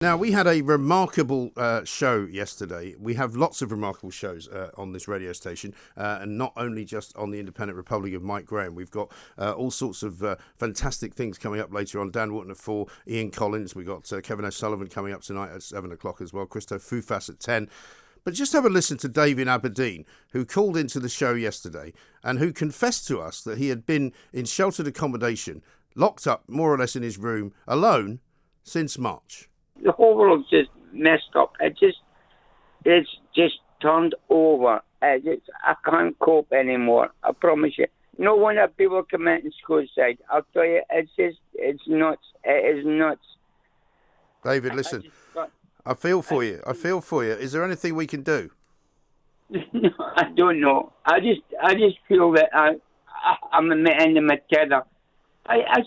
Now, we had a remarkable show yesterday. We have lots of remarkable shows on this radio station, and not only just on the Independent Republic of Mike Graham. We've got all sorts of fantastic things coming up later on. Dan Wharton at 4, Ian Collins. We've got Kevin O'Sullivan coming up tonight at 7 o'clock as well, Christo Fufas at 10. But just have a listen to Dave in Aberdeen, who called into the show yesterday and who confessed to us that he had been in sheltered accommodation, locked up more or less in his room, alone, since March. The whole world's just messed up. It's just turned over. I can't cope anymore. I promise you. No wonder people commit suicide. I'll tell you, it's nuts. It is nuts. David, listen, I feel for you. Is there anything we can do? No, I don't know. I just feel that I'm at the end of my tether. I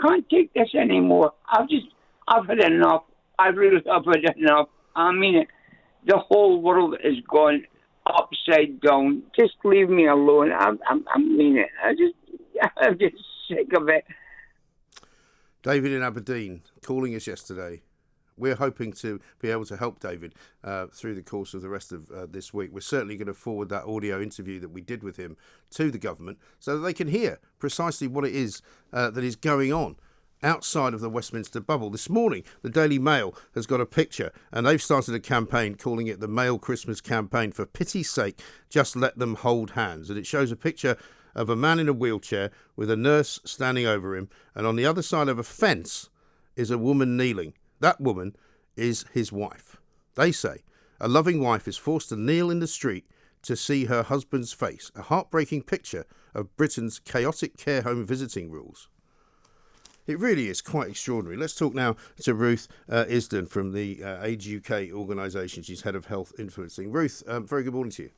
can't take this anymore. I've had enough. I really have had enough. I mean it. The whole world is gone upside down. Just leave me alone. I mean it. I'm just sick of it. David in Aberdeen calling us yesterday. We're hoping to be able to help David through the course of the rest of this week. We're certainly going to forward that audio interview that we did with him to the government so that they can hear precisely what it is that is going on outside of the Westminster bubble. This morning, the Daily Mail has got a picture, and they've started a campaign calling it the Mail Christmas Campaign. For pity's sake, just let them hold hands. And it shows a picture of a man in a wheelchair with a nurse standing over him, and on the other side of a fence is a woman kneeling. That woman is his wife. They say a loving wife is forced to kneel in the street to see her husband's face, a heartbreaking picture of Britain's chaotic care home visiting rules. It really is quite extraordinary. Let's talk now to Ruth Isden from the Age UK organisation. She's Head of Health Influencing. Ruth, very good morning to you.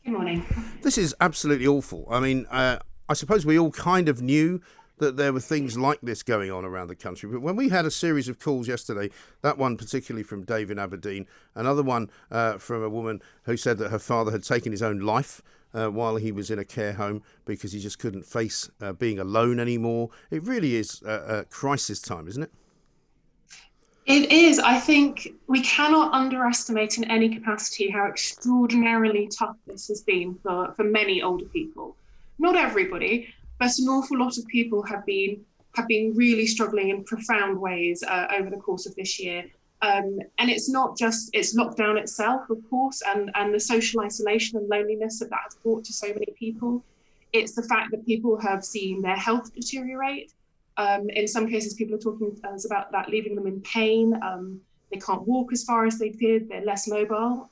Good morning. This is absolutely awful. I mean, I suppose we all kind of knew that there were things like this going on around the country. But when we had a series of calls yesterday, that one particularly from Dave in Aberdeen, another one from a woman who said that her father had taken his own life while he was in a care home because he just couldn't face being alone anymore. It really is a crisis time, isn't it? It is. I think we cannot underestimate in any capacity how extraordinarily tough this has been for many older people. Not everybody, but an awful lot of people have been really struggling in profound ways over the course of this year. And it's not just it's lockdown itself, of course, and the social isolation and loneliness that has brought to so many people. It's the fact that people have seen their health deteriorate. In some cases, people are talking to us about that leaving them in pain. They can't walk as far as they did. They're less mobile.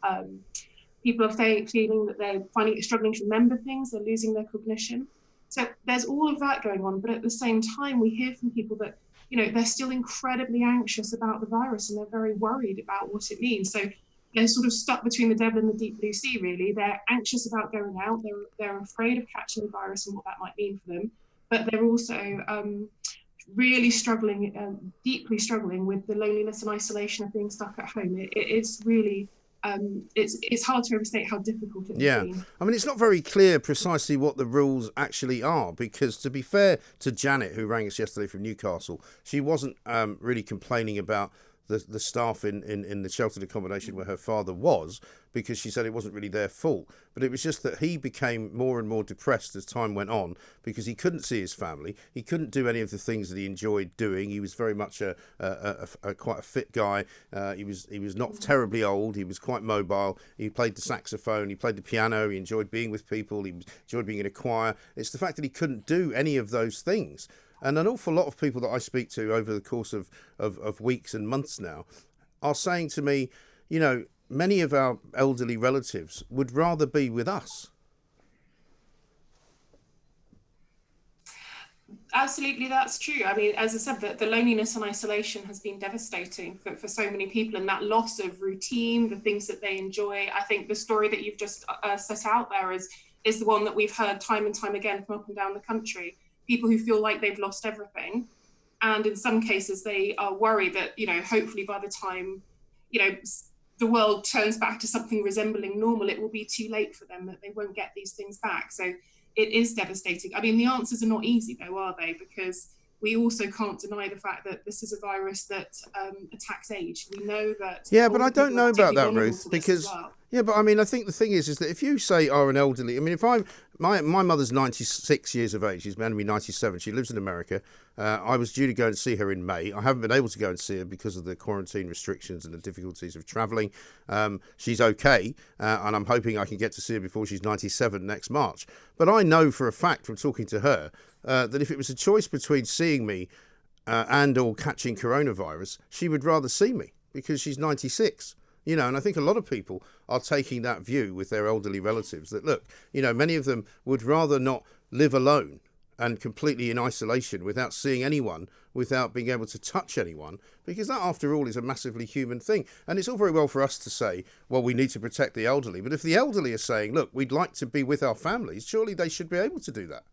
People are feeling that they're finding it struggling to remember things. They're losing their cognition. So there's all of that going on. But at the same time, we hear from people that, you know, they're still incredibly anxious about the virus and they're very worried about what it means. So they're sort of stuck between the devil and the deep blue sea, really. They're anxious about going out. They're afraid of catching the virus and what that might mean for them. But they're also really struggling, deeply struggling with the loneliness and isolation of being stuck at home. It's really... it's hard to overstate how difficult it has been. I mean, it's not very clear precisely what the rules actually are, because to be fair to Janet, who rang us yesterday from Newcastle, she wasn't really complaining about the staff in the sheltered accommodation where her father was, because she said it wasn't really their fault. But it was just that he became more and more depressed as time went on because he couldn't see his family. He couldn't do any of the things that he enjoyed doing. He was very much quite a fit guy. He was not terribly old. He was quite mobile. He played the saxophone. He played the piano. He enjoyed being with people. He enjoyed being in a choir. It's the fact that he couldn't do any of those things. And an awful lot of people that I speak to over the course of weeks and months now are saying to me, you know, many of our elderly relatives would rather be with us. Absolutely, that's true. I mean, as I said, the loneliness and isolation has been devastating for so many people, and that loss of routine, the things that they enjoy. I think the story that you've just set out there is the one that we've heard time and time again from up and down the country. People who feel like they've lost everything. And in some cases, they are worried that, you know, hopefully by the time, you know, the world turns back to something resembling normal, it will be too late for them, that they won't get these things back. So it is devastating. I mean, the answers are not easy, though, are they? Because we also can't deny the fact that this is a virus that attacks age. We know that. Yeah, but I older don't people are know about particularly that, vulnerable Ruth, to this as because well. yeah, but I mean, I think the thing is that if you say are an elderly, I mean, if my mother's 96 years of age, she's going to be 97. She lives in America. I was due to go and see her in May. I haven't been able to go and see her because of the quarantine restrictions and the difficulties of travelling. She's okay, and I'm hoping I can get to see her before she's 97 next March. But I know for a fact from talking to her that if it was a choice between seeing me and or catching coronavirus, she would rather see me because she's 96. You know, and I think a lot of people are taking that view with their elderly relatives that, look, you know, many of them would rather not live alone and completely in isolation without seeing anyone, without being able to touch anyone, because that, after all, is a massively human thing. And it's all very well for us to say, well, we need to protect the elderly. But if the elderly are saying, look, we'd like to be with our families, surely they should be able to do that.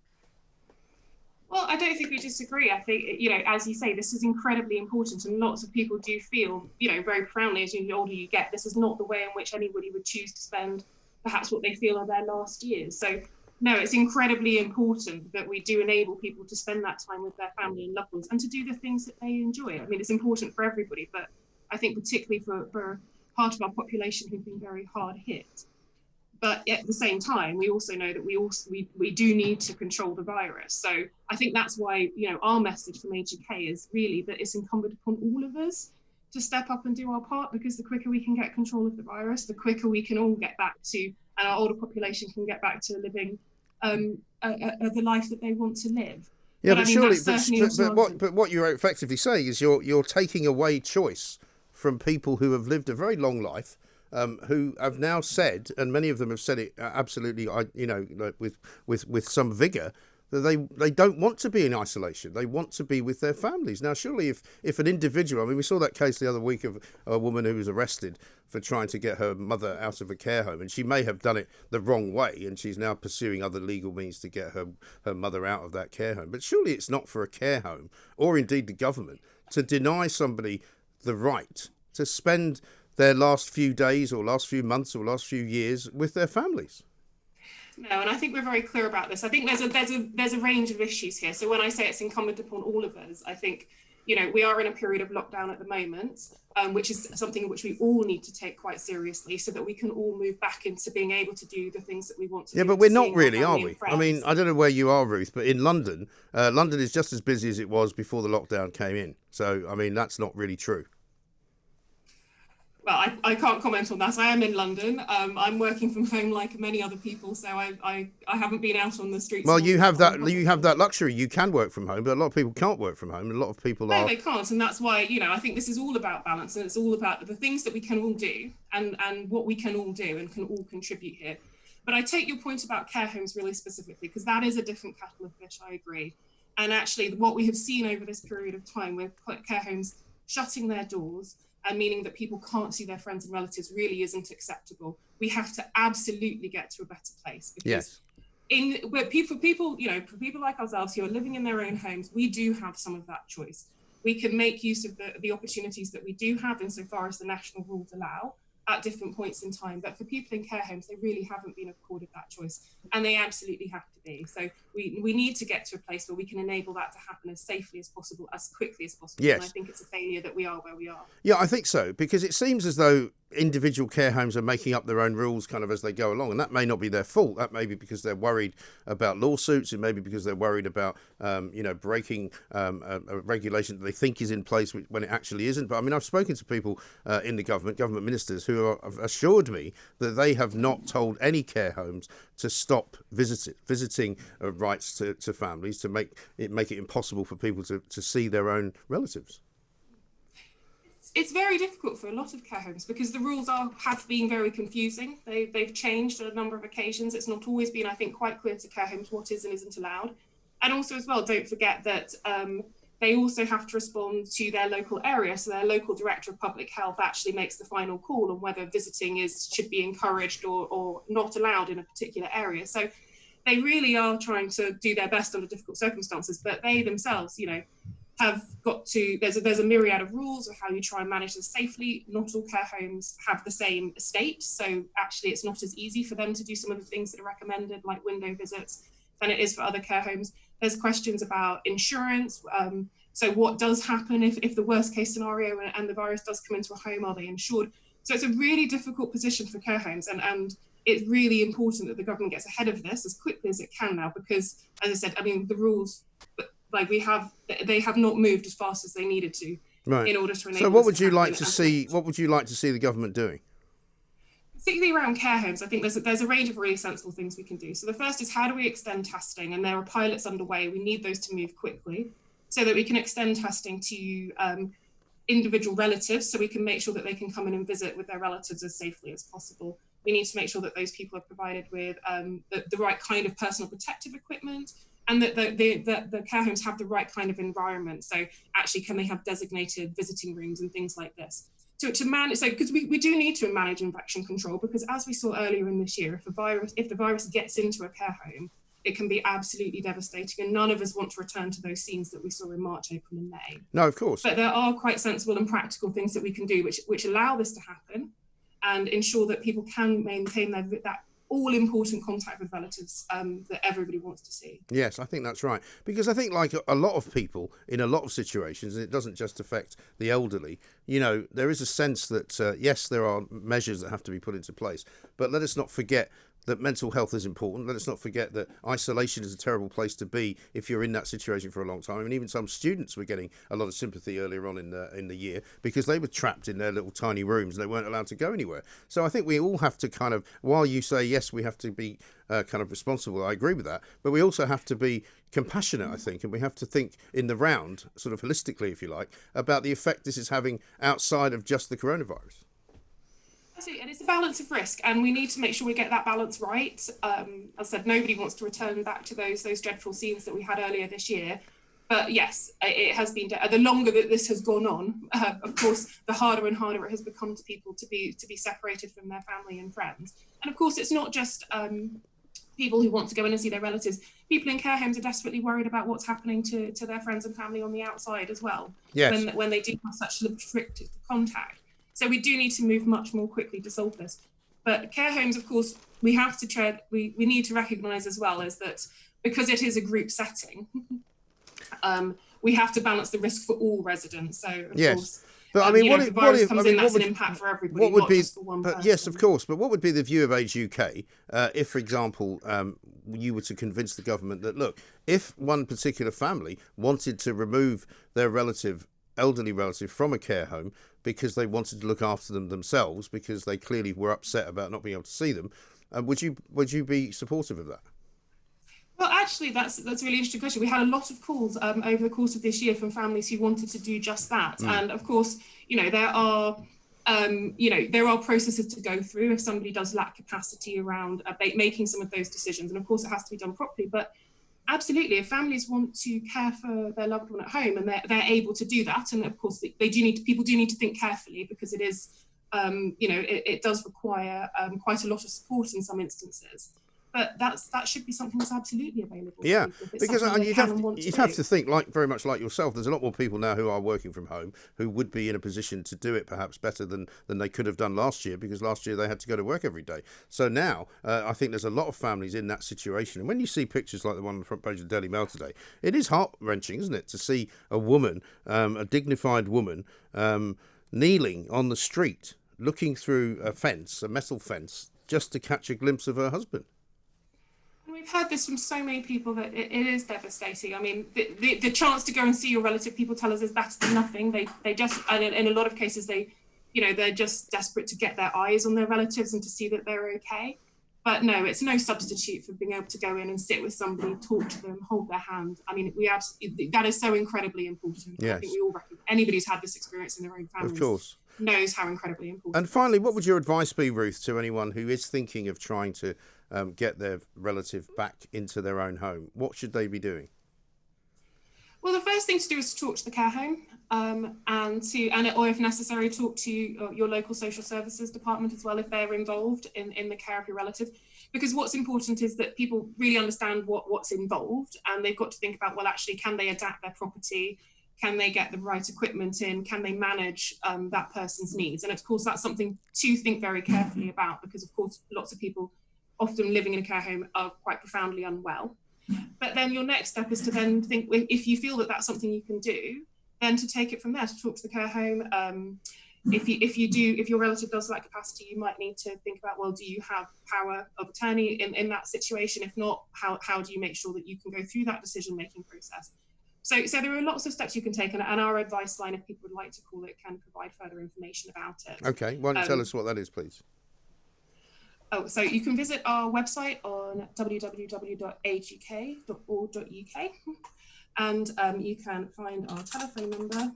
Well, I don't think we disagree. I think, you know, as you say, this is incredibly important, and lots of people do feel, you know, very profoundly as the older you get, this is not the way in which anybody would choose to spend perhaps what they feel are their last years. So, no, it's incredibly important that we do enable people to spend that time with their family and loved ones and to do the things that they enjoy. I mean, it's important for everybody, but I think particularly for part of our population who've been very hard hit. But at the same time, we also know that we do need to control the virus. So I think that's why, you know, our message from AGK is really that it's incumbent upon all of us to step up and do our part, because the quicker we can get control of the virus, the quicker we can all get back to, and our older population can get back to living the life that they want to live. Yeah, but surely, but what you're effectively saying is you're taking away choice from people who have lived a very long life. Who have now said, and many of them have said it absolutely, you know, like with some vigour, that they don't want to be in isolation. They want to be with their families. Now, surely if an individual, I mean, we saw that case the other week of a woman who was arrested for trying to get her mother out of a care home, and she may have done it the wrong way, and she's now pursuing other legal means to get her mother out of that care home. But surely it's not for a care home, or indeed the government, to deny somebody the right to spend their last few days or last few months or last few years with their families. No, and I think we're very clear about this. I think there's a range of issues here. So when I say it's incumbent upon all of us, I think, you know, we are in a period of lockdown at the moment, which is something which we all need to take quite seriously, so that we can all move back into being able to do the things that we want to do. Yeah, but we're not really, are we? I mean, I don't know where you are, Ruth, but in London, London is just as busy as it was before the lockdown came in. So, I mean, that's not really true. Well, I can't comment on that. I am in London. I'm working from home like many other people, so I haven't been out on the streets. Well, you have that luxury. You can work from home, but a lot of people can't work from home. A lot of people No, they can't, and that's why, you know, I think this is all about balance, and it's all about the things that we can all do and what we can all do and can all contribute here. But I take your point about care homes really specifically, because that is a different kettle of fish. I agree. And actually, what we have seen over this period of time with care homes shutting their doors, and meaning that people can't see their friends and relatives, really isn't acceptable. We have to absolutely get to a better place, because for people like ourselves who are living in their own homes, we do have some of that choice. We can make use of the opportunities that we do have insofar as the national rules allow at different points in time. But for people in care homes, they really haven't been accorded that choice, and they absolutely have to be. So we need to get to a place where we can enable that to happen as safely as possible, as quickly as possible. Yes. And I think it's a failure that we are where we are. Yeah, I think so, because it seems as though individual care homes are making up their own rules kind of as they go along, and that may not be their fault. That may be because they're worried about lawsuits. It may be because they're worried about breaking a regulation that they think is in place when it actually isn't. But I mean, I've spoken to people in the government ministers who have assured me that they have not told any care homes to stop visiting rights to families, to make it impossible for people to see their own relatives. It's very difficult for a lot of care homes because the rules have been very confusing. They've changed on a number of occasions. It's not always been, I think, quite clear to care homes what is and isn't allowed. And also as well, don't forget that they also have to respond to their local area. So their local director of public health actually makes the final call on whether visiting should be encouraged or not allowed in a particular area. So they really are trying to do their best under difficult circumstances, but they themselves, have got to, there's a myriad of rules of how you try and manage this safely. Not all care homes have the same estate, so actually it's not as easy for them to do some of the things that are recommended, like window visits, than it is for other care homes. There's questions about insurance. So what does happen if the worst case scenario and the virus does come into a home? Are they insured? So it's a really difficult position for care homes, and it's really important that the government gets ahead of this as quickly as it can now, because, as I said, I mean, the rules, like they have not moved as fast as they needed to, right, in order to enable. So what would you like to see? What would you like to see the government doing? Particularly around care homes, I think there's a range of really sensible things we can do. So the first is, how do we extend testing? And there are pilots underway. We need those to move quickly so that we can extend testing to individual relatives, so we can make sure that they can come in and visit with their relatives as safely as possible. We need to make sure that those people are provided with the right kind of personal protective equipment, and that the care homes have the right kind of environment. So actually, can they have designated visiting rooms and things like this? To manage, so because we do need to manage infection control, because as we saw earlier in this year, if the virus gets into a care home, it can be absolutely devastating, and none of us want to return to those scenes that we saw in March, April, and May. No, of course. But there are quite sensible and practical things that we can do which allow this to happen, and ensure that people can maintain that all-important contact with relatives that everybody wants to see. Yes, I think that's right. Because I think, like a lot of people in a lot of situations, and it doesn't just affect the elderly, you know, there is a sense that, yes, there are measures that have to be put into place, but let us not forget that mental health is important. Let us not forget that isolation is a terrible place to be if you're in that situation for a long time. I mean, even some students were getting a lot of sympathy earlier on in the year because they were trapped in their little tiny rooms and they weren't allowed to go anywhere. So I think we all have to kind of, while you say, yes, we have to be kind of responsible, I agree with that, but we also have to be compassionate, I think, and we have to think in the round, sort of holistically, if you like, about the effect this is having outside of just the coronavirus. And it's a balance of risk, and we need to make sure we get that balance right. As I said, nobody wants to return back to those dreadful scenes that we had earlier this year. But yes, it has been. The longer that this has gone on, of course, the harder and harder it has become to people to be separated from their family and friends. And of course, it's not just people who want to go in and see their relatives. People in care homes are desperately worried about what's happening to their friends and family on the outside as well. Yes. When they do have such restricted contact. So we do need to move much more quickly to solve this. But care homes, of course, we have to we need to recognise as well is that because it is a group setting, we have to balance the risk for all residents. So of course, but I mean, if the virus comes in, that's an impact for everybody, not just for one person. Yes, of course. But what would be the view of Age UK if, for example, you were to convince the government that, look, if one particular family wanted to remove their elderly relative from a care home because they wanted to look after them themselves because they clearly were upset about not being able to see them, would you be supportive of that? Well, actually, that's a really interesting question. We had a lot of calls over the course of this year from families who wanted to do just that. And of course, there are processes to go through if somebody does lack capacity around making some of those decisions. And of course, it has to be done properly. But absolutely, if families want to care for their loved one at home and they're able to do that, and of course people do need to think carefully, because it is, it does require quite a lot of support in some instances. But that should be something that's absolutely available. Yeah, because you'd have to think, very much like yourself, there's a lot more people now who are working from home who would be in a position to do it perhaps better than they could have done last year, because last year they had to go to work every day. So now I think there's a lot of families in that situation. And when you see pictures like the one on the front page of the Daily Mail today, it is heart-wrenching, isn't it, to see a woman, a dignified woman, kneeling on the street, looking through a metal fence, just to catch a glimpse of her husband. We've heard this from so many people that it is devastating. I mean, the chance to go and see your relative, people tell us, is better than nothing. They just, and in a lot of cases, they're just desperate to get their eyes on their relatives and to see that they're okay. But no, it's no substitute for being able to go in and sit with somebody, talk to them, hold their hand. I mean, that is so incredibly important. Yes. I think we all recognize, anybody who's had this experience in their own families, of course, knows how incredibly important. And finally, what would your advice be, Ruth, to anyone who is thinking of trying to get their relative back into their own home? What should they be doing? Well, the first thing to do is to talk to the care home, or if necessary, talk to your local social services department as well if they're involved in the care of your relative. Because what's important is that people really understand what's involved, and they've got to think about, well, actually, can they adapt their property? Can they get the right equipment in? Can they manage that person's needs? And of course, that's something to think very carefully about, because of course, lots of people often living in a care home are quite profoundly unwell. But then your next step is to then think, if you feel that that's something you can do, then to take it from there, to talk to the care home. If your relative does lack capacity, you might need to think about, well, do you have power of attorney in that situation? If not, how do you make sure that you can go through that decision-making process? So there are lots of steps you can take, and our advice line, if people would like to call it, can provide further information about it. Okay, why don't you tell us what that is, please? Oh, so you can visit our website on www.ageuk.org.uk, and you can find our telephone number,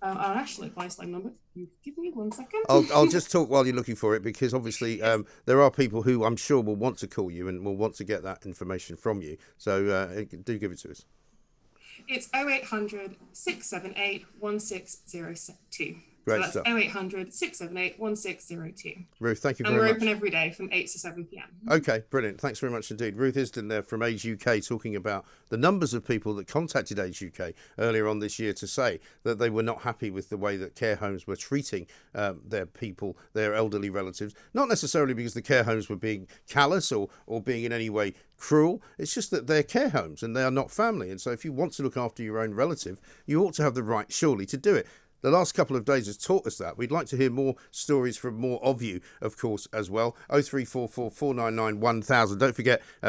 our national advice line number. You give me 1 second. I'll just talk while you're looking for it, because obviously there are people who I'm sure will want to call you and will want to get that information from you. So do give it to us. It's 0800 678 1602. Great so that's stuff. 0800 678 1602. Ruth, thank you very much. And we're much. open every day from 8 to 7 p.m. Okay, brilliant. Thanks very much indeed. Ruth Isden there from Age UK, talking about the numbers of people that contacted Age UK earlier on this year to say that they were not happy with the way that care homes were treating their people, their elderly relatives. Not necessarily because the care homes were being callous or being in any way cruel. It's just that they're care homes and they are not family. And so if you want to look after your own relative, you ought to have the right, surely, to do it. The last couple of days has taught us that. We'd like to hear more stories from more of you, of course, as well. 0344 499 1000. Don't forget,